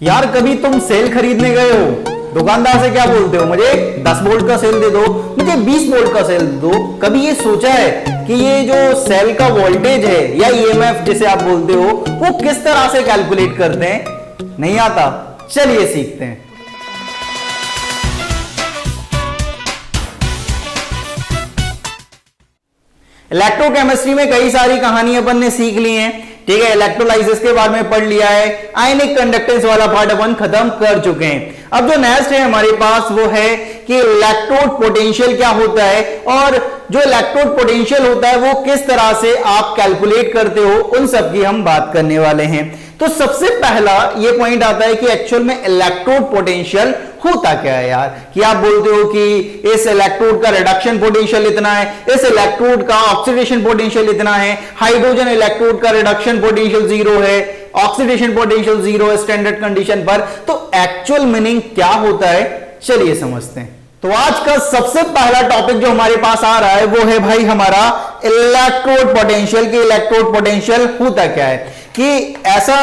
यार कभी तुम सेल खरीदने गए हो, दुकानदार से क्या बोलते हो, मुझे 10 वोल्ट का सेल दे दो, मुझे 20 वोल्ट का सेल दे दो। कभी ये सोचा है कि ये जो सेल का वोल्टेज है या ईएमएफ जिसे आप बोलते हो वो किस तरह से कैलकुलेट करते हैं? नहीं आता? चलिए सीखते हैं। इलेक्ट्रोकेमिस्ट्री में कई सारी कहानी अपन ने सीख ली हैं, ठीक है। इलेक्ट्रोलाइसिस के बारे में पढ़ लिया है, आयनिक कंडक्टेंस वाला पार्ट अपन खत्म कर चुके हैं। अब जो नेक्स्ट है हमारे पास वो है कि इलेक्ट्रोड पोटेंशियल क्या होता है, और जो इलेक्ट्रोड पोटेंशियल होता है वो किस तरह से आप कैलकुलेट करते हो, उन सब की हम बात करने वाले हैं। तो सबसे पहला ये पॉइंट आता है कि एक्चुअल में इलेक्ट्रोड पोटेंशियल होता क्या है यार। कि आप बोलते हो कि इस इलेक्ट्रोड का रिडक्शन पोटेंशियल इतना है, इस इलेक्ट्रोड का ऑक्सीडेशन पोटेंशियल इतना है, हाइड्रोजन इलेक्ट्रोड का रिडक्शन पोटेंशियल 0 है, ऑक्सीडेशन पोटेंशियल 0 है स्टैंडर्ड कंडीशन पर। तो एक्चुअल मीनिंग क्या होता है, चलिए समझते हैं। तो आज का सबसे पहला टॉपिक जो हमारे पास आ रहा है वो है भाई हमारा इलेक्ट्रोड पोटेंशियल। कि इलेक्ट्रोड पोटेंशियल होता क्या है, कि ऐसा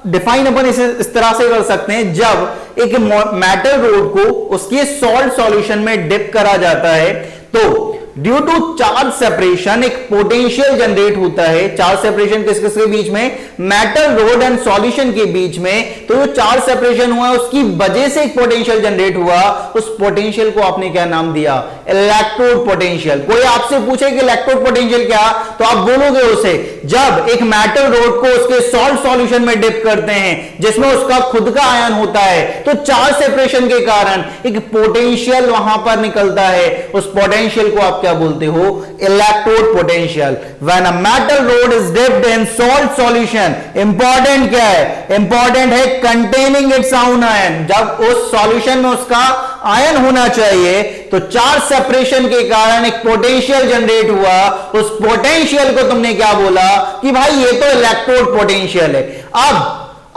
डिफाइन अपन इसे इस तरह से कर सकते हैं, जब एक मेटल रोड को उसके सॉल्ट सॉल्यूशन में डिप करा जाता है तो ड्यू टू चार्ज सेपरेशन एक पोटेंशियल जनरेट होता है। चार्ज सेपरेशन किस किस के बीच में? मेटल रोड एंड सॉल्यूशन के बीच में। तो जो चार्ज सेपरेशन हुआ उसकी वजह से एक पोटेंशियल जनरेट हुआ, उस पोटेंशियल को आपने क्या नाम दिया? Electrode potential. कोई आपसे पूछे कि इलेक्ट्रोड पोटेंशियल क्या, तो आप बोलोगे उसे जब एक मेटल रोड को उसके सॉल्ट सॉल्यूशन में डिप करते हैं जिसमें उसका खुद का आयन होता है, तो चार्ज सेपरेशन के कारण एक पोटेंशियल वहां पर निकलता है। उस पोटेंशियल को आप क्या बोलते हो? Electrode potential. When a metal road is dipped in salt solution, important क्या है? इंपॉर्टेंट है कंटेनिंग इट्स ओन आयन। जब उस सॉल्यूशन में उसका आयन होना चाहिए तो चार्ज सेपरेशन के कारण एक पोटेंशियल जनरेट हुआ, उस पोटेंशियल को तुमने क्या बोला कि भाई ये तो इलेक्ट्रोड पोटेंशियल है।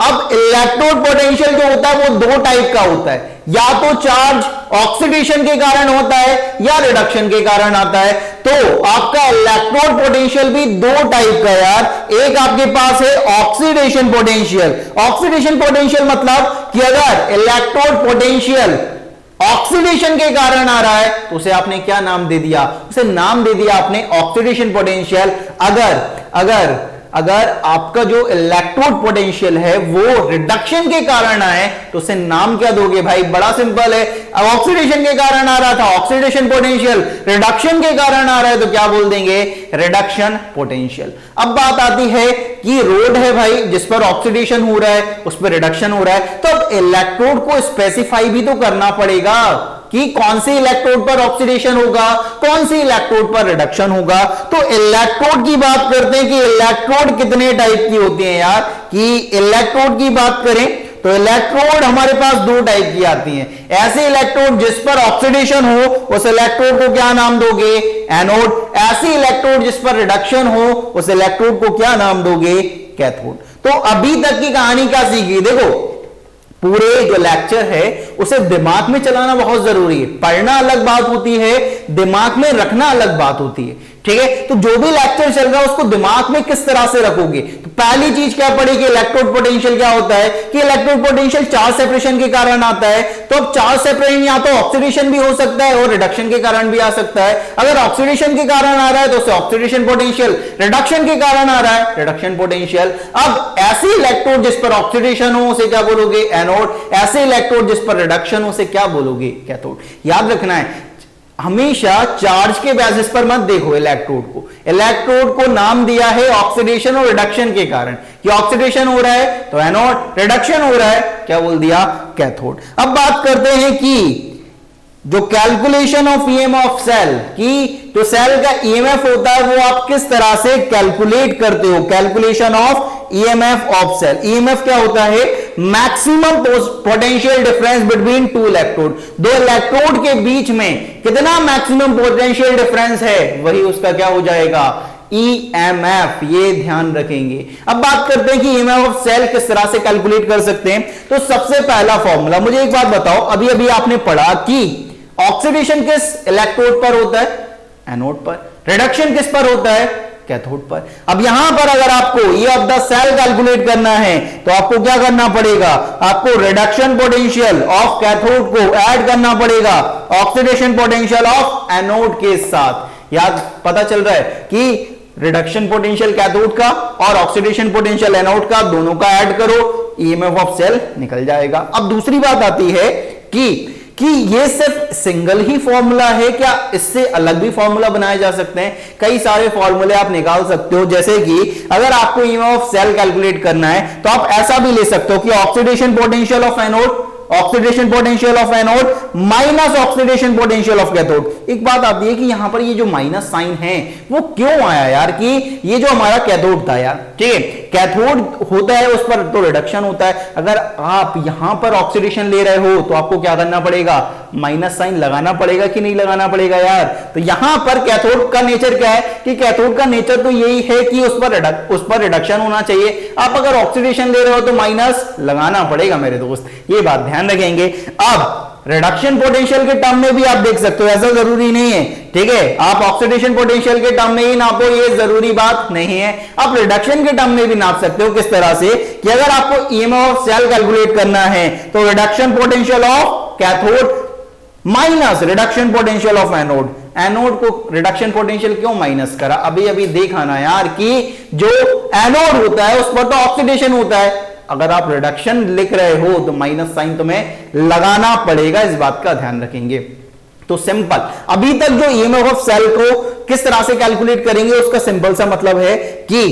अब इलेक्ट्रोड पोटेंशियल जो होता है वो दो टाइप का होता है, या तो चार्ज ऑक्सीडेशन के कारण होता है या रिडक्शन के कारण आता है। तो आपका इलेक्ट्रोड पोटेंशियल भी दो टाइप का यार। एक आपके पास है ऑक्सीडेशन पोटेंशियल। ऑक्सीडेशन पोटेंशियल मतलब कि अगर इलेक्ट्रोड पोटेंशियल ऑक्सीडेशन के कारण आ रहा है तो उसे आपने क्या नाम दे दिया? उसे नाम दे दिया आपने ऑक्सीडेशन पोटेंशियल। अगर आपका जो इलेक्ट्रोड पोटेंशियल है वो रिडक्शन के कारण आए तो उसे नाम क्या दोगे भाई? बड़ा सिंपल है। अब ऑक्सीडेशन के कारण आ रहा था ऑक्सीडेशन पोटेंशियल, रिडक्शन के कारण आ रहा है तो क्या बोल देंगे? Reduction potential. अब बात आती है कि रोड है भाई जिस पर ऑक्सीडेशन हो रहा है, उस पर रिडक्शन हो रहा है, तो अब इलेक्ट्रोड को स्पेसिफाई भी तो करना पड़ेगा कि कौन सी इलेक्ट्रोड पर ऑक्सीडेशन होगा, कौन सी इलेक्ट्रोड पर रिडक्शन होगा। तो इलेक्ट्रोड की बात करते हैं कि इलेक्ट्रोड कितने टाइप की होती हैं यार। कि इलेक्ट्रोड की बात करें तो इलेक्ट्रोड हमारे पास दो टाइप की आती हैं। ऐसे इलेक्ट्रोड जिस पर ऑक्सीडेशन हो उस इलेक्ट्रोड को क्या नाम दोगे? एनोड। ऐसी इलेक्ट्रोड जिस पर रिडक्शन हो उस इलेक्ट्रोड को क्या नाम दोगे? कैथोड। तो अभी तक की कहानी क्या सीखी? देखो पूरे जो लेक्चर है उसे दिमाग में चलाना बहुत जरूरी है। पढ़ना अलग बात होती है, दिमाग में रखना अलग बात होती है, ठीक है। तो जो भी लेक्चर चल रहा है उसको दिमाग में किस तरह से रखोगे? तो पहली चीज क्या पड़ेगी? इलेक्ट्रोड पोटेंशियल क्या होता है कि इलेक्ट्रोड पोटेंशियल चार्ज सेपरेशन के कारण आता है। तो अब चार्ज सेपरेशन या तो ऑक्सीडेशन भी हो सकता है और रिडक्शन के कारण भी आ सकता है। अगर ऑक्सीडेशन के कारण आ रहा है तो उसे ऑक्सीडेशन पोटेंशियल, रिडक्शन के कारण आ रहा है रिडक्शन पोटेंशियल। अब ऐसी इलेक्ट्रोड जिस पर ऑक्सीडेशन हो उसे क्या बोलोगे? एनोड। ऐसे इलेक्ट्रोड जिस पर रिडक्शन हो उसे क्या बोलोगे? कैथोड। याद रखना है हमेशा चार्ज के बेसिस पर मत देखो इलेक्ट्रोड को। इलेक्ट्रोड को नाम दिया है ऑक्सीडेशन और रिडक्शन के कारण कि ऑक्सीडेशन हो रहा है तो एनोड, रिडक्शन हो रहा है क्या बोल दिया? कैथोड। अब बात करते हैं कि जो calculation of EMF of cell, की जो सेल का ईएमएफ होता है वो आप किस तरह से कैलकुलेट करते हो? Calculation of EMF of cell. EMF क्या होता है? Maximum potential difference between two electrode. दो इलेक्ट्रोड के बीच में कितना मैक्सिमम पोटेंशियल डिफरेंस है वही उसका क्या हो जाएगा? ईएमएफ। ये ध्यान रखेंगे। अब बात करते हैं कि ईएमएफ ऑफ सेल किस तरह से कैलकुलेट कर सकते हैं। तो सबसे पहला फॉर्मूला, मुझे एक बात बताओ, अभी अभी आपने पढ़ा कि ऑक्सीडेशन किस इलेक्ट्रोड पर होता है? एनोड पर। रिडक्शन किस पर होता है? कैथोड पर। अब यहां पर अगर आपको ये ऑफ द सेल कैलकुलेट करना है तो आपको क्या करना पड़ेगा, आपको रिडक्शन पोटेंशियल ऑफ कैथोड को ऐड करना पड़ेगा ऑक्सीडेशन पोटेंशियल ऑफ एनोड के साथ। याद पता चल रहा है कि रिडक्शन पोटेंशियल कैथोड का और ऑक्सीडेशन पोटेंशियल एनोड का, दोनों का ऐड करो, ईएमएफ ऑफ सेल निकल जाएगा। अब दूसरी बात आती है कि ये सिर्फ सिंगल ही फॉर्मूला है क्या, इससे अलग भी फॉर्मूला बनाए जा सकते हैं? कई सारे फॉर्मूले आप निकाल सकते हो, जैसे कि अगर आपको ईएमएफ ऑफ सेल कैलकुलेट करना है तो आप ऐसा भी ले सकते हो कि oxidation potential of anode, oxidation potential of anode minus oxidation potential of cathode. एक बात आती है कि यहां पर ये जो माइनस साइन है वो क्यों आया यार, कि ये जो हमारा कैथोड था यार, ठीक है, कैथोड होता है उस पर तो रिडक्शन होता है। अगर आप यहां पर ऑक्सीडेशन ले रहे हो तो आपको क्या करना पड़ेगा, माइनस साइन लगाना पड़ेगा कि नहीं लगाना पड़ेगा यार। तो यहां पर कैथोड का नेचर क्या है कि कैथोड का नेचर तो यही है कि उस पर रिडक्शन होना चाहिए। आप अगर ऑक्सीडेशन ले रहे हो तो माइनस लगाना पड़ेगा मेरे दोस्त, ये बात ध्यान रखेंगे। अब रिडक्शन पोटेंशियल के टर्म में भी आप देख सकते हो, ऐसा जरूरी नहीं है, ठीक है, आप ऑक्सीडेशन पोटेंशियल के टर्म में ही नापो, ये जरूरी बात नहीं है। आप रिडक्शन के टर्म में भी नाप सकते हो। किस तरह से कि अगर आपको ईएमएफ ऑफ सेल कैलकुलेट करना है तो reduction potential of cathode minus reduction potential of anode. Anode को रिडक्शन पोटेंशियल क्यों माइनस करा, अभी अभी देखा ना यार कि जो एनोड होता है उस पर तो ऑक्सीडेशन होता है, अगर आप रिडक्शन लिख रहे हो तो माइनस साइन तुम्हें लगाना पड़ेगा, इस बात का ध्यान रखेंगे। तो सिंपल, अभी तक जो ईएमएफ ऑफ सेल को किस तरह से कैलकुलेट करेंगे उसका सिंपल सा मतलब है कि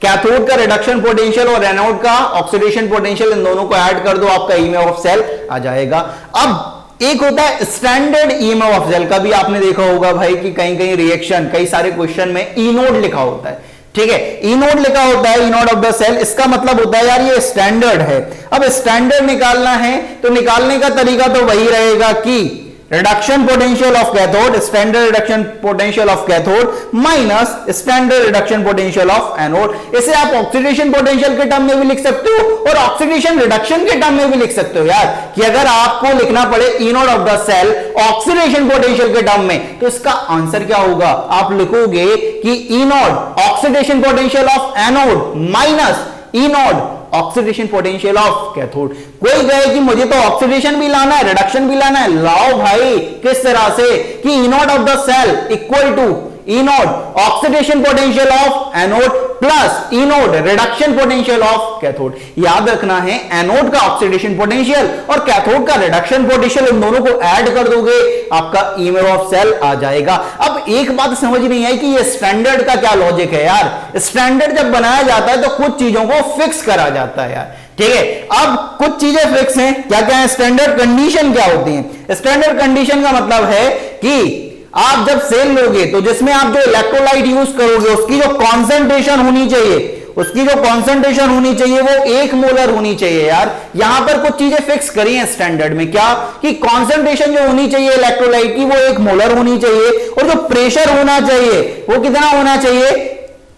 कैथोड का रिडक्शन पोटेंशियल और एनोड का ऑक्सीडेशन पोटेंशियल, इन दोनों को ऐड कर दो, आपका ईएमएफ ऑफ सेल आ जाएगा। अब एक होता है स्टैंडर्ड ईएमएफ ऑफ सेल का, भी आपने देखा होगा भाई कि कहीं कहीं रिएक्शन, कई सारे क्वेश्चन में ई नोड लिखा होता है, ठीक है, ई नोड लिखा होता है, E node of the cell. इसका मतलब होता है यार ये स्टैंडर्ड है। अब स्टैंडर्ड निकालना है तो निकालने का तरीका तो वही रहेगा कि reduction potential of cathode, standard reduction potential of cathode minus standard reduction potential of anode. इसे आप ऑक्सीडेशन पोटेंशियल के टर्म में भी लिख सकते हो और ऑक्सीडेशन रिडक्शन के टर्म में भी लिख सकते हो यार, कि अगर आपको लिखना पड़े E node of the cell oxidation potential के टर्म में तो इसका आंसर क्या होगा, आप लिखोगे कि E node oxidation potential of anode minus E node oxidation potential of cathode. कोई कहे कि मुझे तो ऑक्सीडेशन भी लाना है रिडक्शन भी लाना है, लाओ भाई। किस तरह से कि E node of the cell equal to E node oxidation potential of anode plus E node reduction potential of cathode. याद रखना है एनोड का ऑक्सीडेशन पोटेंशियल और कैथोड का रिडक्शन पोटेंशियल, इन दोनों को ऐड कर दोगे आपका ईएमएफ ऑफ सेल आ जाएगा। अब एक बात समझ नहीं आई कि ये स्टैंडर्ड का क्या लॉजिक है यार। स्टैंडर्ड जब बनाया जाता है तो कुछ चीजों को फिक्स करा जाता है यार, ठीक है। अब कुछ चीजें फिक्स हैं, क्या क्या है, स्टैंडर्ड कंडीशन क्या होती है। स्टैंडर्ड कंडीशन का मतलब है कि आप जब सेल लोगे तो जिसमें आप जो इलेक्ट्रोलाइट यूज करोगे उसकी जो कॉन्सेंट्रेशन होनी चाहिए, उसकी जो कॉन्सेंट्रेशन होनी चाहिए वो 1 मोलर होनी चाहिए यार। यहां पर कुछ चीजें फिक्स करी हैं स्टैंडर्ड में, क्या कि कॉन्सेंट्रेशन जो होनी चाहिए इलेक्ट्रोलाइट की वो 1 मोलर होनी चाहिए और जो प्रेशर होना चाहिए वो कितना होना चाहिए,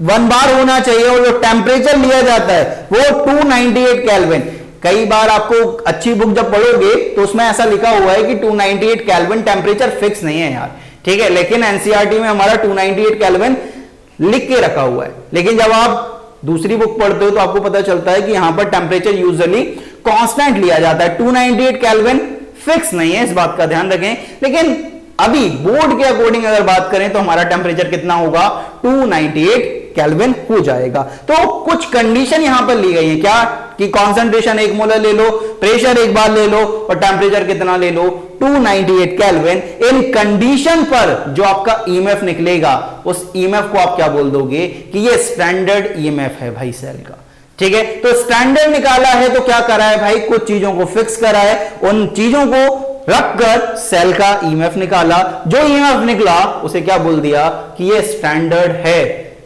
1 बार होना चाहिए, और जो टेम्परेचर लिया जाता है वो 298 केल्विन। कई बार आपको अच्छी बुक जब पढ़ोगे तो उसमें ऐसा लिखा हुआ है कि 298 केल्विन टेम्परेचर फिक्स नहीं है यार, ठीक है, लेकिन एनसीईआरटी में हमारा 298 केल्विन लिख के रखा हुआ है। लेकिन जब आप दूसरी बुक पढ़ते हो तो आपको पता चलता है कि यहां पर टेम्परेचर यूजुअली कांस्टेंट लिया जाता है, 298 केल्विन फिक्स नहीं है, इस बात का ध्यान रखें। लेकिन अभी बोर्ड के अकॉर्डिंग अगर बात करें तो हमारा टेम्परेचर कितना होगा, 298 केल्विन हो जाएगा। तो कुछ कंडीशन यहां पर ली गई है, क्या कि कॉन्सेंट्रेशन 1 मोलर ले लो, प्रेशर 1 बार ले लो और टेम्परेचर कितना ले लो, 298 केल्विन। इन कंडीशन पर जो आपका ईएमएफ निकलेगा उस ईएमएफ को आप क्या बोल दोगे कि ये स्टैंडर्ड ईएमएफ है भाई सेल का, ठीक है। तो स्टैंडर्ड निकाला है तो क्या करा है भाई, कुछ चीजों को फिक्स करा है, उन चीजों को रखकर सेल का ईएमएफ निकाला। जो ईएमएफ निकला उसे क्या बोल दिया कि ये स्टैंडर्ड है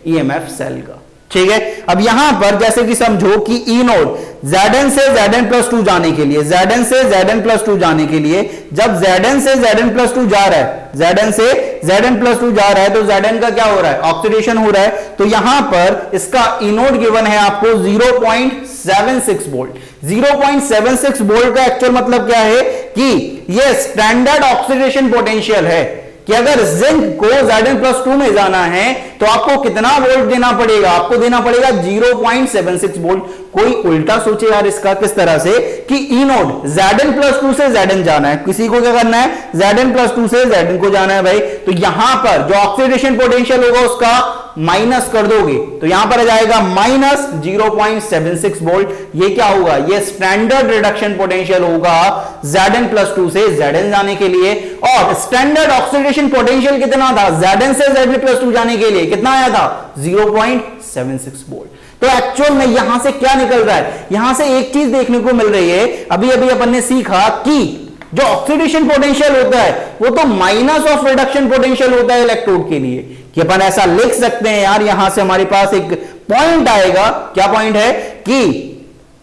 ईएमएफ सेल का, ठीक है। अब यहां पर जैसे कि समझो कि ई नोड Zn से Zn+2 जाने के लिए, Zn से Zn+2 जाने के लिए, जब Zn से Zn+2 जा रहा है, Zn से Zn+2 जा रहा है तो Zn का क्या हो रहा है, ऑक्सीडेशन हो रहा है। तो यहां पर इसका ई नोड गिवन है आपको 0.76 वोल्ट। 0.76 वोल्ट का एक्चुअल मतलब क्या है कि ये स्टैंडर्ड ऑक्सीडेशन पोटेंशियल है, कि अगर जिंक को Zn+2 में जाना है तो आपको कितना वोल्ट देना पड़ेगा, आपको देना पड़ेगा 0.76 वोल्ट। कोई उल्टा सोचे यार इसका किस तरह से कि ई नोड Zn+2 से Zn जाना है, किसी को क्या करना है, Zn+2 से Zn को जाना है भाई। तो यहां पर जो ऑक्सीडेशन पोटेंशियल होगा उसका माइनस कर दोगे तो यहां पर आ जाएगा माइनस 0.76 वोल्ट। ये क्या होगा, ये स्टैंडर्ड रिडक्शन पोटेंशियल होगा Zn+2 से Zn जाने के लिए। और स्टैंडर्ड ऑक्सीडेशन पोटेंशियल कितना था, Zn से Zn+2 जाने के लिए कितना आया था, 0.76 वोल्ट। तो एक्चुअल में यहां से क्या निकल रहा है, यहां से एक चीज देखने को मिल रही है, अभी अभी अपन ने सीखा कि जो ऑक्सीडेशन पोटेंशियल होता है वो तो माइनस ऑफ रिडक्शन पोटेंशियल होता है इलेक्ट्रोड के लिए, कि अपन ऐसा लिख सकते हैं यार, यहां से हमारे पास एक पॉइंट आएगा। क्या पॉइंट है कि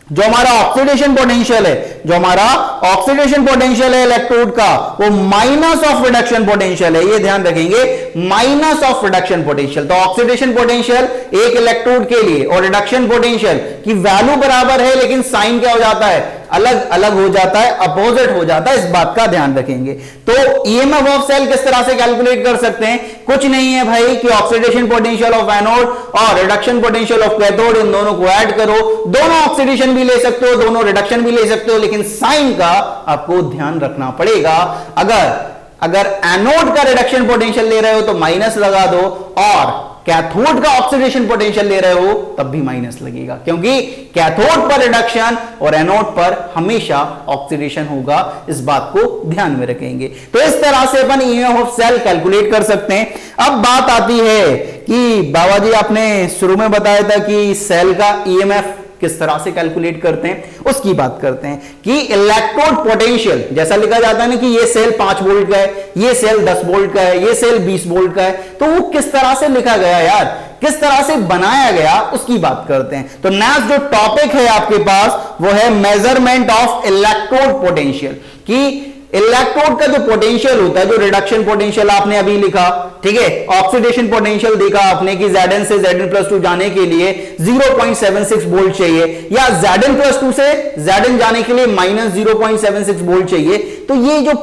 जो हमारा ऑक्सीडेशन पोटेंशियल है, जो हमारा ऑक्सीडेशन पोटेंशियल है इलेक्ट्रोड का, वो माइनस ऑफ रिडक्शन पोटेंशियल है। ये ध्यान रखेंगे, माइनस ऑफ रिडक्शन पोटेंशियल। तो ऑक्सीडेशन पोटेंशियल एक इलेक्ट्रोड के लिए और रिडक्शन पोटेंशियल की वैल्यू बराबर है, लेकिन साइन क्या हो जाता है, अलग अलग हो जाता है, अपोजिट हो जाता है। इस बात का ध्यान रखेंगे। तो ईएमएफ ऑफ सेल किस तरह से कैलकुलेट कर सकते हैं, कुछ नहीं है भाई कि ऑक्सीडेशन पोटेंशियल ऑफ एनोड और रिडक्शन पोटेंशियल ऑफ कैथोड, इन दोनों को ऐड करो। दोनों ऑक्सीडेशन भी ले सकते हो, दोनों रिडक्शन भी ले सकते हो, लेकिन साइन का आपको ध्यान रखना पड़ेगा। अगर एनोड का रिडक्शन पोटेंशियल ले रहे हो तो माइनस लगा दो, और कैथोड का ऑक्सीडेशन पोटेंशियल ले रहे हो तब भी माइनस लगेगा, क्योंकि कैथोड पर रिडक्शन और एनोड पर हमेशा ऑक्सीडेशन होगा। इस बात को ध्यान में रखेंगे। तो इस तरह से अपन ईएमएफ ऑफ सेल कैलकुलेट कर सकते हैं। अब बात आती है कि बाबा जी आपने शुरू में बताया था कि सेल का ईएमएफ किस तरह से कैलकुलेट करते हैं, उसकी बात करते हैं कि इलेक्ट्रोड पोटेंशियल जैसा लिखा जाता है ना कि ये सेल 5 वोल्ट का है, ये सेल 10 वोल्ट का है, ये सेल 20 वोल्ट का है, तो वो किस तरह से लिखा गया यार, किस तरह से बनाया गया, उसकी बात करते हैं। तो नेक्स्ट जो टॉपिक है आपके पास वो है मेजरमेंट ऑफ इलेक्ट्रोड पोटेंशियल, कि इलेक्ट्रोड का जो पोटेंशियल होता है, जो रिडक्शन पोटेंशियल आपने अभी लिखा, ठीक है, ऑक्सीडेशन पोटेंशियल देखा आपने कि Zn से Zn+2 जाने के लिए 0.76 वोल्ट चाहिए, या Zn+2 से Zn जाने के लिए माइनस 0.76 वोल्ट चाहिए। तो ये जो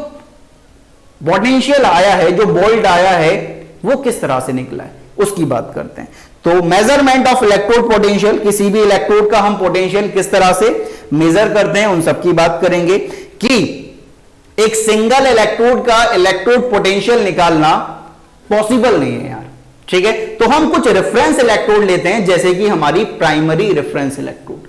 पोटेंशियल आया है, जो वोल्ट आया है, वो किस तरह से निकला है, उसकी बात करते हैं। तो मेजरमेंट ऑफ इलेक्ट्रोड पोटेंशियल, किसी भी इलेक्ट्रोड का हम पोटेंशियल किस तरह से मेजर करते हैं, उन सब की बात करेंगे। कि एक सिंगल इलेक्ट्रोड का इलेक्ट्रोड पोटेंशियल निकालना पॉसिबल नहीं है यार, ठीक है। तो हम कुछ रेफरेंस इलेक्ट्रोड लेते हैं, जैसे कि हमारी प्राइमरी रेफरेंस इलेक्ट्रोड।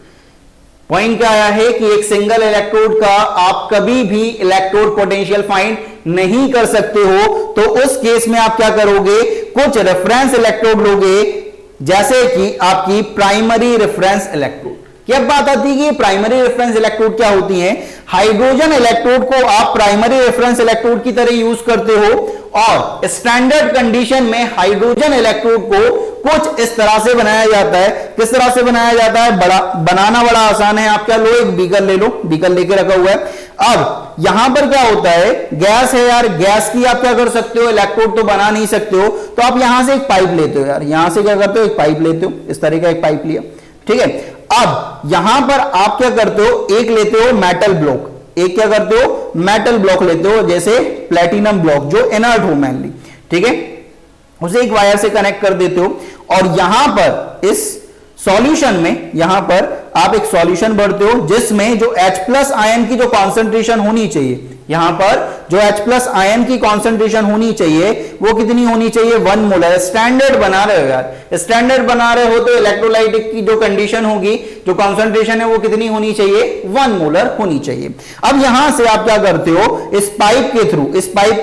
पॉइंट क्या आया है कि एक सिंगल इलेक्ट्रोड का आप कभी भी इलेक्ट्रोड पोटेंशियल फाइंड नहीं कर सकते हो। तो उस केस में आप क्या करोगे, कुछ रेफरेंस इलेक्ट्रोड लोगे, जैसे कि आपकी प्राइमरी रेफरेंस इलेक्ट्रोड। क्या बात आती है कि प्राइमरी रेफरेंस इलेक्ट्रोड क्या होती हैं, हाइड्रोजन इलेक्ट्रोड को आप प्राइमरी रेफरेंस इलेक्ट्रोड की तरह यूज करते हो, और स्टैंडर्ड कंडीशन में हाइड्रोजन इलेक्ट्रोड को कुछ इस तरह से बनाया जाता है। किस तरह से बनाया जाता है, बनाना बड़ा आसान है। आप क्या लो, एक बीकर ले लो, बीकर लेके रखा हुआ है। अब यहां पर क्या होता है, गैस है यार, गैस की आप क्या कर सकते हो, इलेक्ट्रोड तो बना नहीं सकते हो, तो आप यहां से एक पाइप लेते हो यार, यहां से क्या करते हो, एक पाइप लेते हो, इस तरह का एक पाइप लिया, ठीक है। अब यहां पर आप क्या करते हो, एक लेते हो मेटल ब्लॉक, एक क्या करते हो, मेटल ब्लॉक लेते हो, जैसे प्लेटिनम ब्लॉक जो इनर्ट हो मेनली, ठीक है, उसे एक वायर से कनेक्ट कर देते हो, और यहां पर इस सॉल्यूशन में, यहां पर आप एक सॉल्यूशन भरते हो, जिसमें जो H+ आयन की जो कॉन्सेंट्रेशन होनी चाहिए, यहां पर जो H+ आयन की कॉन्सेंट्रेशन होनी चाहिए वो कितनी होनी चाहिए, 1 मोलर। स्टैंडर्ड बना रहे हो यार, स्टैंडर्ड बना रहे हो तो इलेक्ट्रोलाइटिक की जो कंडीशन होगी, जो कॉन्सेंट्रेशन है वो कितनी होनी चाहिए, 1 मोलर होनी चाहिए। अब यहां से आप क्या करते हो, इस पाइप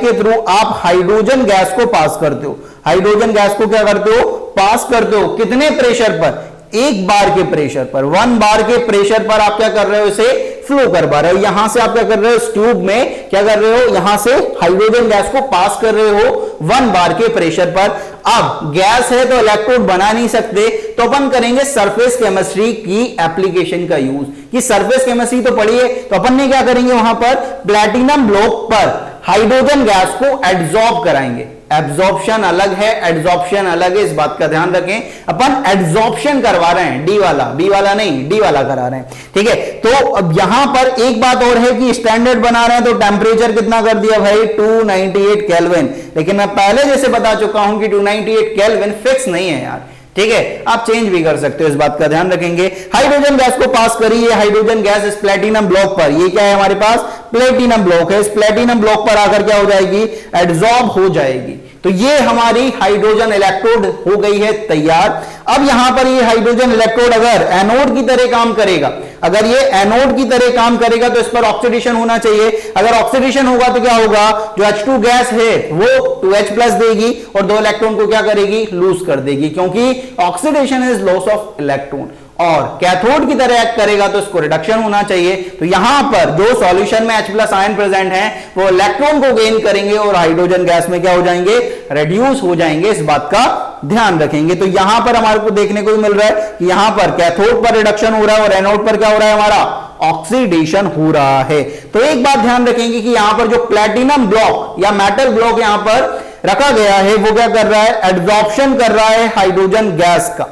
के थ्रू आप हाइड्रोजन गैस को पास करते हो। हाइड्रोजन गैस को क्या करते हो, पास करते हो, कितने प्रेशर पर, 1 बार के प्रेशर पर, 1 बार के प्रेशर पर आप क्या कर रहे हो, इसे फ्लो करवा रहे हो। यहां से आप क्या कर रहे हो, इस ट्यूब में क्या कर रहे हो, यहां से हाइड्रोजन गैस को पास कर रहे हो 1 बार के प्रेशर पर। अब गैस है तो इलेक्ट्रोड बना नहीं सकते, तो अपन करेंगे सरफेस केमिस्ट्री की एप्लीकेशन का यूज, कि सरफेस केमिस्ट्री तो पढ़ी है, तो अपन ने क्या करेंगे, वहां पर प्लैटिनम ब्लॉक पर हाइड्रोजन गैस को एड्सॉर्ब कराएंगे। एब्जॉर्प्शन अलग है, एड्सॉर्प्शन अलग है, इस बात का ध्यान रखें। अपन एड्सॉर्प्शन करवा रहे हैं, डी वाला, बी वाला नहीं, डी वाला करा रहे हैं, ठीक है। तो अब यहां पर एक बात और है कि स्टैंडर्ड बना रहे हैं तो टेम्परेचर कितना कर दिया भाई, 298 केल्विन। लेकिन मैं पहले जैसे बता चुका हूं कि 298 केल्विन फिक्स नहीं है यार, ठीक है, आप चेंज भी कर सकते हो, इस बात का ध्यान रखेंगे। हाइड्रोजन गैस को पास करिए, हाइड्रोजन गैस इस प्लेटिनम ब्लॉक पर, ये क्या है हमारे पास, प्लेटिनम ब्लॉक है, इस प्लेटिनम ब्लॉक पर आकर क्या हो जाएगी, एड्सॉर्ब हो जाएगी। तो ये हमारी हाइड्रोजन इलेक्ट्रोड हो गई है तैयार। अब यहां पर ये हाइड्रोजन इलेक्ट्रोड अगर एनोड की तरह काम करेगा, अगर ये एनोड की तरह काम करेगा तो इस पर ऑक्सीडेशन होना चाहिए। अगर ऑक्सीडेशन होगा तो क्या होगा, जो H2 गैस है वो 2H प्लस देगी और 2 इलेक्ट्रॉन को क्या करेगी, लूज कर देगी, क्योंकि oxidation is loss of electron. और कैथोड की तरह एक्ट करेगा तो इसको रिडक्शन होना चाहिए। तो यहां पर जो सॉल्यूशन में H प्लस आयन प्रेजेंट है वो इलेक्ट्रॉन को गेन करेंगे और हाइड्रोजन गैस में क्या हो जाएंगे, रिड्यूस हो जाएंगे, इस बात का ध्यान रखेंगे। तो यहां पर हमारे को देखने को मिल रहा है कि यहां पर कैथोड पर रिडक्शन हो रहा है और एनोड पर क्या हो रहा है, हमारा ऑक्सीडेशन हो रहा है। तो एक बात ध्यान रखेंगे कि यहां पर जो प्लैटिनम ब्लॉक या मेटल ब्लॉक यहां पर रखा गया है वो क्या कर रहा है, एड्सॉर्प्शन कर रहा है हाइड्रोजन गैस का,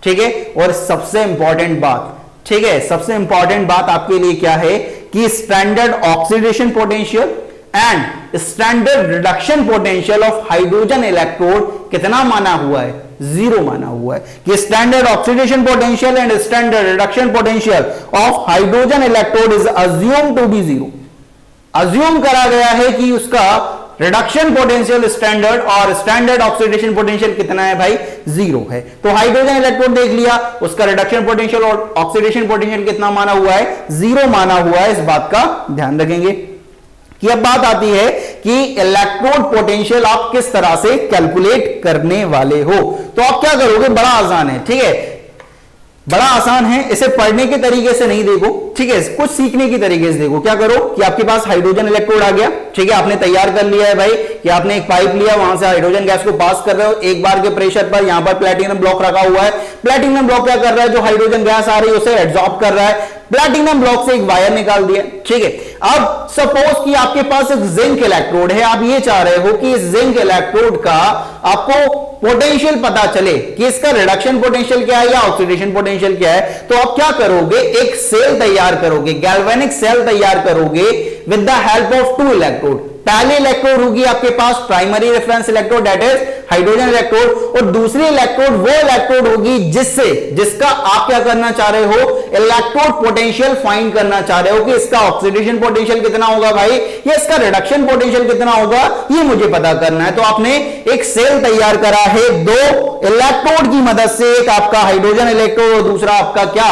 ठीक है। और सबसे इंपॉर्टेंट बात, ठीक है, सबसे इंपॉर्टेंट बात आपके लिए क्या है कि standard oxidation potential and standard reduction potential of hydrogen electrode कितना माना हुआ है, 0 माना हुआ है। कि standard oxidation potential and standard reduction potential of hydrogen electrode is assume to be 0। Assume करा गया है कि उसका रिडक्शन पोटेंशियल स्टैंडर्ड और स्टैंडर्ड ऑक्सीडेशन पोटेंशियल कितना है भाई, 0 है। तो हाइड्रोजन इलेक्ट्रोड देख लिया, उसका रिडक्शन पोटेंशियल और ऑक्सीडेशन पोटेंशियल कितना माना हुआ है, 0 माना हुआ है, इस बात का ध्यान रखेंगे। कि अब बात आती है कि इलेक्ट्रोड पोटेंशियल आप किस तरह से कैलकुलेट करने वाले हो। तो आप क्या करोगे, बड़ा आसान है, ठीक है, बड़ा आसान है। इसे पढ़ने के तरीके से नहीं देखो, ठीक है, कुछ सीखने की तरीके से देखो। क्या करो कि आपके पास हाइड्रोजन इलेक्ट्रोड आ गया, ठीक है, आपने तैयार कर लिया है भाई कि आपने एक पाइप लिया, वहां से हाइड्रोजन गैस को पास कर रहे हो, एक बार के प्रेशर पर यहां पर प्लैटिनम ब्लॉक रखा हुआ है। प्लैटिनम ब्लॉक क्या कर रहा है, जो हाइड्रोजन गैस आ रही है उसे एब्सॉर्ब कर रहा है। प्लैटिनम ब्लॉक से एक वायर निकाल दिया, ठीक है। अब सपोज कि आपके पास एक जिंक इलेक्ट्रोड है, आप ये चाह रहे हो कि इस जिंक इलेक्ट्रोड का आपको पोटेंशियल पता चले कि इसका रिडक्शन पोटेंशियल क्या है या ऑक्सीडेशन पोटेंशियल क्या है। तो आप क्या करोगे, एक सेल तैयार करोगे, गैल्वेनिक सेल तैयार करोगे with the help of 2 electrode. पहली इलेक्ट्रोड होगी आपके पास primary reference electrode, that is hydrogen electrode, और दूसरी इलेक्ट्रोड वो इलेक्ट्रोड होगी जिसका आप क्या करना चाह रहे हो, इलेक्ट्रोड पोटेंशियल फाइंड करना चाह रहे हो कि इसका ऑक्सीडेशन पोटेंशियल कितना होगा भाई, या इसका रिडक्शन पोटेंशियल कितना होगा, ये मुझे पता करना है। तो आपने एक सेल तैयार करा है 2 इलेक्ट्रोड की मदद से, एक आपका हाइड्रोजन इलेक्ट्रोड और दूसरा आपका क्या,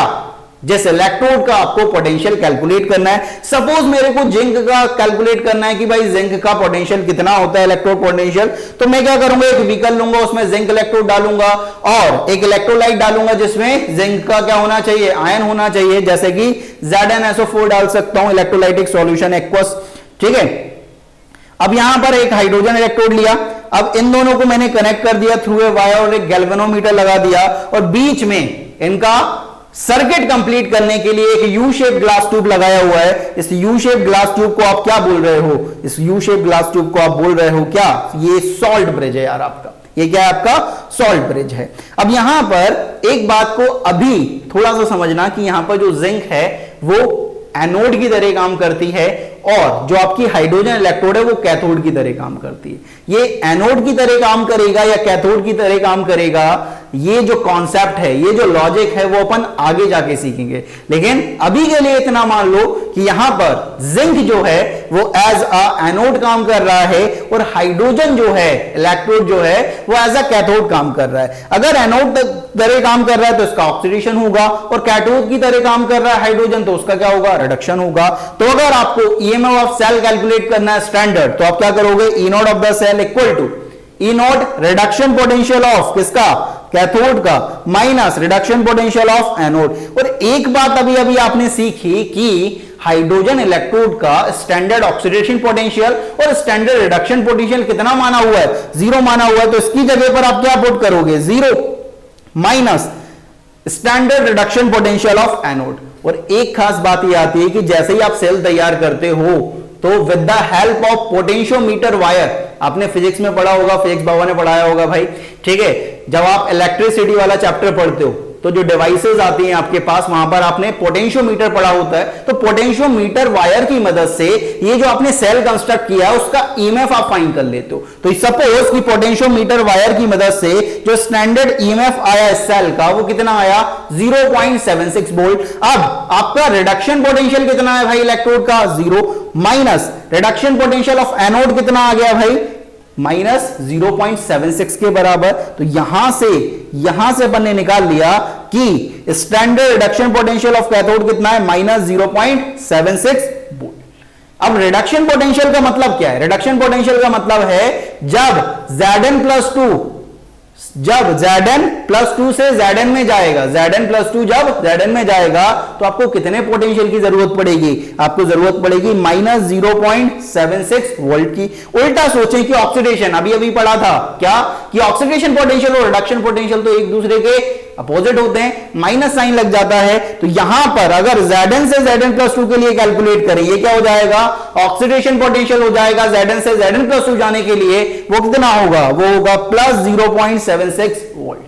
जिस इलेक्ट्रोड का आपको पोटेंशियल कैलकुलेट करना है। सपोज मेरे को जिंक का कैलकुलेट करना है कि भाई जिंक का पोटेंशियल कितना होता है, इलेक्ट्रोड पोटेंशियल। तो मैं क्या करूंगा, एक व्हीकल लूंगा, उसमें जिंक इलेक्ट्रोड डालूंगा और एक इलेक्ट्रोलाइट डालूंगा जिसमें जिंक का क्या होना चाहिए, आयन होना चाहिए, जैसे कि ZnSO4 डाल सकता हूं, इलेक्ट्रोलाइटिक सॉल्यूशन एक्वस, ठीक है। अब यहां पर एक हाइड्रोजन इलेक्ट्रोड लिया, अब इन दोनों को मैंने कनेक्ट कर दिया थ्रू ए वायर और एक गैल्वेनोमीटर लगा दिया और बीच में इनका सर्किट कंप्लीट करने के लिए एक यू शेप ग्लास ट्यूब लगाया हुआ है। इस यू शेप ग्लास ट्यूब को आप क्या बोल रहे हो, इस यू शेप ग्लास ट्यूब को आप बोल रहे हो क्या, ये सॉल्ट ब्रिज है यार आपका, ये क्या है आपका, सॉल्ट ब्रिज है। अब यहां पर एक बात को अभी थोड़ा सा समझना कि यहां पर जो जिंक है वो एनोड की तरह काम करती है और जो आपकी हाइड्रोजन इलेक्ट्रोड है वो कैथोड की तरह काम करती है। ये एनोड की तरह काम करेगा या कैथोड की तरह काम करेगा, ये जो कॉन्सेप्ट है, ये जो लॉजिक है वो अपन आगे जाके सीखेंगे। लेकिन अभी के लिए इतना मान लो कि यहां पर जिंक जो है वो एज अ एनोड काम कर रहा है और हाइड्रोजन जो है इलेक्ट्रोड जो है वो एज अ कैथोड काम कर रहा है। अगर एनोड तरह काम कर रहा है तो इसका ऑक्सीडेशन होगा और कैथोड की तरह काम कर रहा है हाइड्रोजन तो उसका क्या होगा, रिडक्शन होगा। तो अगर आपको ईएमएफ ऑफ सेल कैलकुलेट करना है स्टैंडर्ड, तो आप क्या करोगे, E naught of the cell equal to E naught reduction potential of किसका, कैथोड का, minus reduction potential of anode. और एक बात अभी अभी आपने सीखी कि हाइड्रोजन इलेक्ट्रोड का स्टैंडर्ड ऑक्सीडेशन पोटेंशियल और स्टैंडर्ड रिडक्शन पोटेंशियल कितना माना हुआ है, 0 माना हुआ है। तो इसकी जगह पर आप क्या पुट करोगे, 0 minus standard reduction potential of anode. और एक खास बात यह आती है कि जैसे ही आप सेल तैयार करते हो तो तो with the help of potentiometer wire, आपने फिजिक्स में पढ़ा होगा, फिजिक्स बाबा ने पढ़ाया होगा भाई, ठीक है। जब आप इलेक्ट्रिसिटी वाला चैप्टर पढ़ते हो तो जो डिवाइसेस आती हैं आपके पास, वहां पर आपने पोटेंशियोमीटर पढ़ा होता है। तो पोटेंशियोमीटर वायर की मदद से ये जो आपने सेल कंस्ट्रक्ट किया है उसका ईएमएफ आप फाइंड कर लेते हो। तो सपोज कि पोटेंशियोमीटर वायर की मदद से जो स्टैंडर्ड ईएमएफ आया इस सेल का वो कितना आया 0.76 वोल्ट। अब आपका रिडक्शन पोटेंशियल कितना है भाई इलेक्ट्रोड का 0, minus reduction potential of anode कितना आ गया भाई माइनस 0.76 के बराबर। तो यहां से अपन ने निकाल लिया कि standard reduction potential of cathode कितना है माइनस 0.76 वोल्ट। अब रिडक्शन पोटेंशियल का मतलब क्या है? रिडक्शन पोटेंशियल का मतलब है जब Zn+2 से Zn में जाएगा, Zn+2 जब Zn में जाएगा तो आपको कितने पोटेंशियल की जरूरत पड़ेगी? आपको जरूरत पड़ेगी माइनस 0.76 वोल्ट की। उल्टा सोचें कि ऑक्सीडेशन, अभी पढ़ा था क्या कि ऑक्सीडेशन पोटेंशियल और रिडक्शन पोटेंशियल तो एक दूसरे के अपोजिट होते हैं, माइनस साइन लग जाता है। तो यहां पर अगर Zn से Zn+2 के लिए कैलकुलेट करें, ये क्या हो जाएगा? ऑक्सीडेशन पोटेंशियल हो जाएगा Zn से Zn+2 जाने के लिए वो कितना होगा? वो होगा प्लस 0.76 वोल्ट।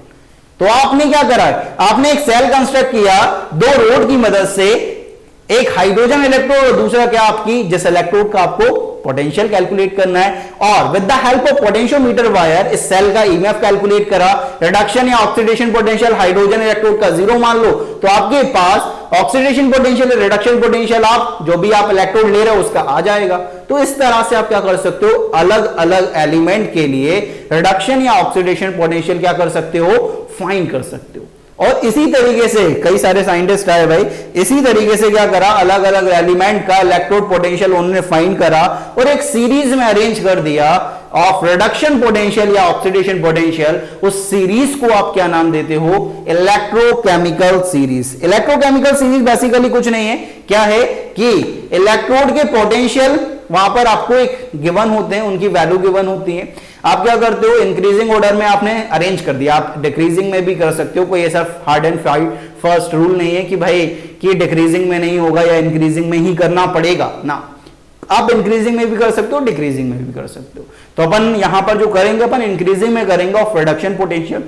तो आपने क्या करा? आपने एक सेल कंस्ट्रक्ट किया दो रोड की मदद से, एक हाइड्रोजन इलेक्ट्रोड और दूसरा क्या आपकी जिस इलेक्ट्रोड का आपको पोटेंशियल कैलकुलेट करना है, और with the help of potentiometer wire इस सेल का ईएमएफ कैलकुलेट करा। रिडक्शन या ऑक्सीडेशन पोटेंशियल हाइड्रोजन इलेक्ट्रोड का 0 मान लो तो आपके पास ऑक्सीडेशन पोटेंशियल रिडक्शन पोटेंशियल आप जो भी आप इलेक्ट्रोड ले रहे हो उसका आ जाएगा। तो इस तरह से आप क्या कर सकते हो? अलग अलग एलिमेंट के लिए रिडक्शन या ऑक्सीडेशन पोटेंशियल क्या कर सकते हो? फाइंड कर सकते हो। और इसी तरीके से कई सारे साइंटिस्ट आए भाई, इसी तरीके से क्या करा, अलग अलग एलिमेंट का इलेक्ट्रोड पोटेंशियल उन्होंने फाइंड करा और एक सीरीज में अरेंज कर दिया ऑफ रिडक्शन पोटेंशियल या ऑक्सीडेशन पोटेंशियल। उस सीरीज को आप क्या नाम देते हो? Electrochemical series. Electrochemical series basically कुछ नहीं है, क्या है कि इलेक्ट्रोड के पोटेंशियल वहां पर आपको एक गिवन होते हैं, उनकी वैल्यू गिवन होती है। आप क्या करते हो? इंक्रीजिंग ऑर्डर में आपने अरेंज कर दिया, आप डिक्रीजिंग में भी कर सकते हो, कोई ऐसा हार्ड एंड फर्स्ट रूल नहीं है कि भाई कि डिक्रीजिंग में नहीं होगा या इंक्रीजिंग में ही करना पड़ेगा ना। आप इंक्रीजिंग में भी कर सकते हो, डिक्रीजिंग में भी कर सकते हो। तो अपन यहां पर जो करेंगे अपन इंक्रीजिंग में करेंगे ऑफ रिडक्शन पोटेंशियल,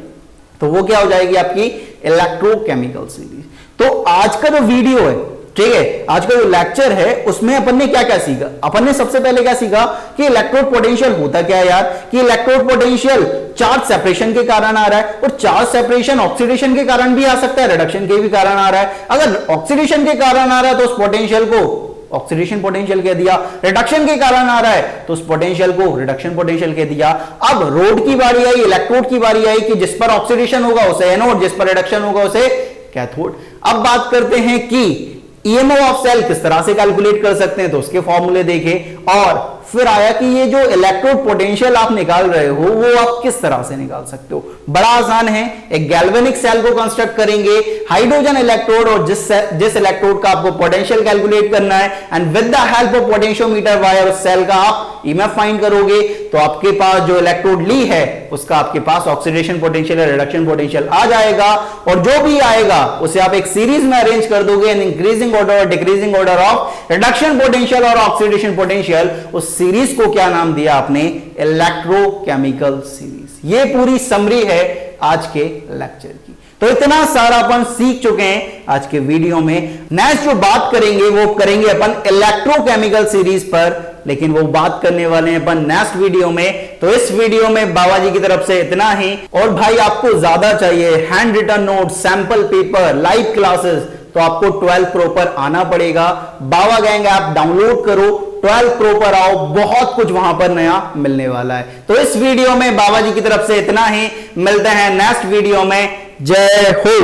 तो वो क्या हो जाएगी आपकी इलेक्ट्रोकेमिकल सीरीज। तो आज का जो वीडियो है, ठीक है, आज का जो लेक्चर है उसमें अपन ने क्या क्या सीखा? अपन ने सबसे पहले क्या सीखा कि इलेक्ट्रोड पोटेंशियल होता क्या है यार, कि इलेक्ट्रोड पोटेंशियल चार्ज सेपरेशन के कारण आ रहा है, और चार्ज सेपरेशन ऑक्सीडेशन के कारण भी आ सकता है, रिडक्शन के भी कारण आ रहा है। अगर ऑक्सीडेशन के कारण आ रहा है तो उस पोटेंशियल को ऑक्सीडेशन पोटेंशियल कह दिया, रिडक्शन के कारण आ रहा है तो उस पोटेंशियल को रिडक्शन पोटेंशियल कह दिया। अब रोड की बारी आई, इलेक्ट्रोड की बारी आई कि जिस पर ऑक्सीडेशन होगा उसे एनोड, जिस पर रिडक्शन होगा उसे कैथोड। अब बात करते हैं कि ईएमओ ऑफ सेल किस तरह से कैलकुलेट कर सकते हैं, तो उसके फॉर्मूले देखे, और फिर आया कि ये जो इलेक्ट्रोड पोटेंशियल आप निकाल रहे हो वो आप किस तरह से निकाल सकते हो। बड़ा आसान है, एक गैल्वेनिक सेल को कंस्ट्रक्ट करेंगे, हाइड्रोजन इलेक्ट्रोड और जिस इलेक्ट्रोड का आपको पोटेंशियल कैलकुलेट करना है, and with the help of potentiometer wire उस सेल का आप ईएमएफ फाइंड करोगे, तो आपके पास जो इलेक्ट्रोड ली है उसका आपके पास ऑक्सीडेशन पोटेंशियल या रिडक्शन पोटेंशियल आ जाएगा, और जो भी आएगा उसे आप एक सीरीज में अरेंज कर दोगे इन इंक्रीजिंग ऑर्डर और decreasing order of reduction potential और ऑक्सीडेशन पोटेंशियल। उस सीरीज को क्या नाम दिया आपने? Electrochemical series. ये पूरी समरी है आज के लेक्चर की। तो इतना सारा अपन सीख चुके हैं आज के वीडियो में। नेक्स्ट जो बात करेंगे वो करेंगे अपन इलेक्ट्रोकेमिकल सीरीज पर, लेकिन वो बात करने वाले हैं अपन नेक्स्ट वीडियो में। तो इस वीडियो में बाबा जी की तरफ से इतना ही, और भाई आपको ज्यादा चाहिए hand written note, sample paper, live classes, तो आपको 12 प्रो पर आना पड़ेगा। बाबा गैंग ऐप डाउनलोड करो, 12 प्रो पर आओ, बहुत कुछ वहां पर नया मिलने वाला है। तो इस वीडियो में बाबा जी की तरफ से इतना ही, मिलते हैं नेक्स्ट वीडियो में। जय हो।